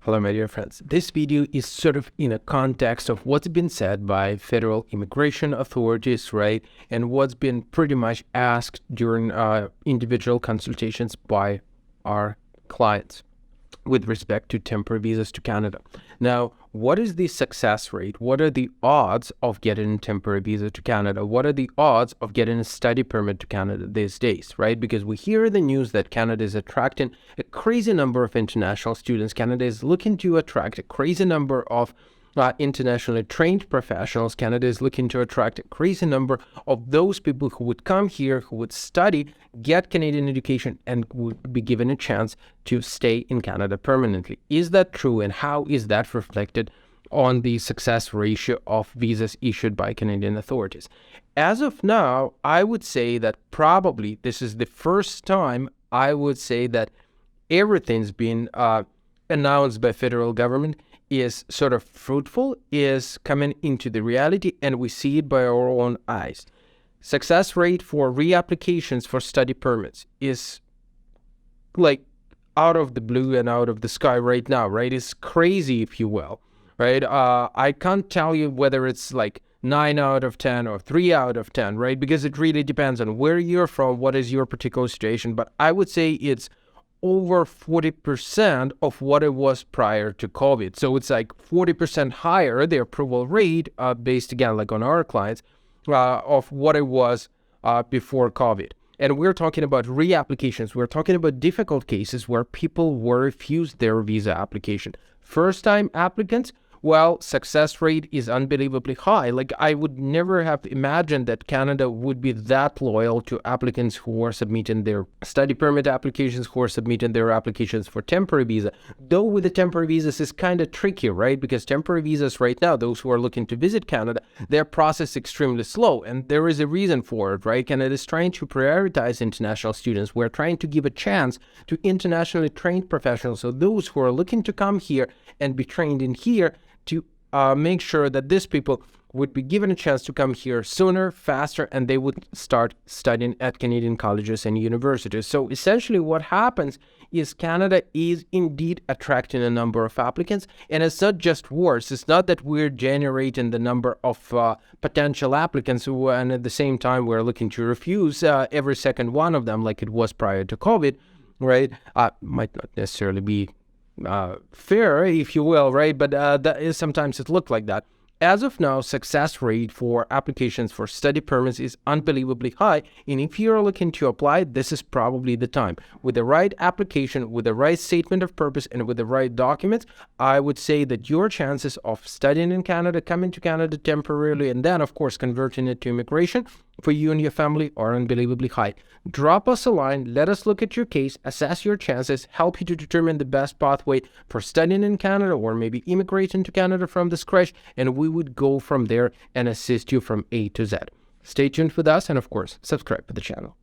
Hello, my dear friends. This video is sort of in a context of what's been said by federal immigration authorities, right? And what's been pretty much asked during individual consultations by our clients with respect to temporary visas to Canada. Now, what is the success rate? What are the odds of getting a temporary visa to Canada? What are the odds of getting a study permit to Canada these days, right? Because we hear the news that Canada is attracting a crazy number of international students. Canada is looking to attract a crazy number of internationally trained professionals. Canada is looking to attract a crazy number of those people who would come here, who would study, get Canadian education, and would be given a chance to stay in Canada permanently. Is that true, and how is that reflected on the success ratio of visas issued by Canadian authorities? As of now, I would say that probably this is the first time I would say that everything's been announced by federal government is sort of fruitful, is coming into the reality, and we see it by our own eyes. Success rate for reapplications for study permits is like out of the blue and out of the sky right now, right? It's crazy, if you will, right? I can't tell you whether it's like 9 out of 10 or 3 out of 10, right? Because it really depends on where you're from, what is your particular situation. But I would say it's over 40% of what it was prior to COVID. So it's like 40% higher, the approval rate, based again, like on our clients, of what it was before COVID. And we're talking about reapplications. We're talking about difficult cases where people were refused their visa application. First-time applicants, well, success rate is unbelievably high. Like, I would never have imagined that Canada would be that loyal to applicants who are submitting their study permit applications, who are submitting their applications for temporary visa. Though with the temporary visas is kind of tricky, right? Because temporary visas right now, those who are looking to visit Canada, their process is extremely slow. And there is a reason for it, right? Canada is trying to prioritize international students. We're trying to give a chance to internationally trained professionals. So those who are looking to come here and be trained in here, to make sure that these people would be given a chance to come here sooner, faster, and they would start studying at Canadian colleges and universities. So essentially what happens is Canada is indeed attracting a number of applicants, and it's not just worse. It's not that we're generating the number of potential applicants and at the same time we're looking to refuse every second one of them like it was prior to COVID, right? Might not necessarily be fair, if you will, right? But that is sometimes it looked like that. As of now, success rate for applications for study permits is unbelievably high, and if you're looking to apply, this is probably the time. With the right application, with the right statement of purpose, and with the right documents, I would say that your chances of studying in Canada, coming to Canada temporarily, and then, of course, converting it to immigration for you and your family are unbelievably high. Drop us a line, let us look at your case, assess your chances, help you to determine the best pathway for studying in Canada or maybe immigrating to Canada from the scratch, and we would go from there and assist you from A to Z. Stay tuned with us and, of course, subscribe to the channel.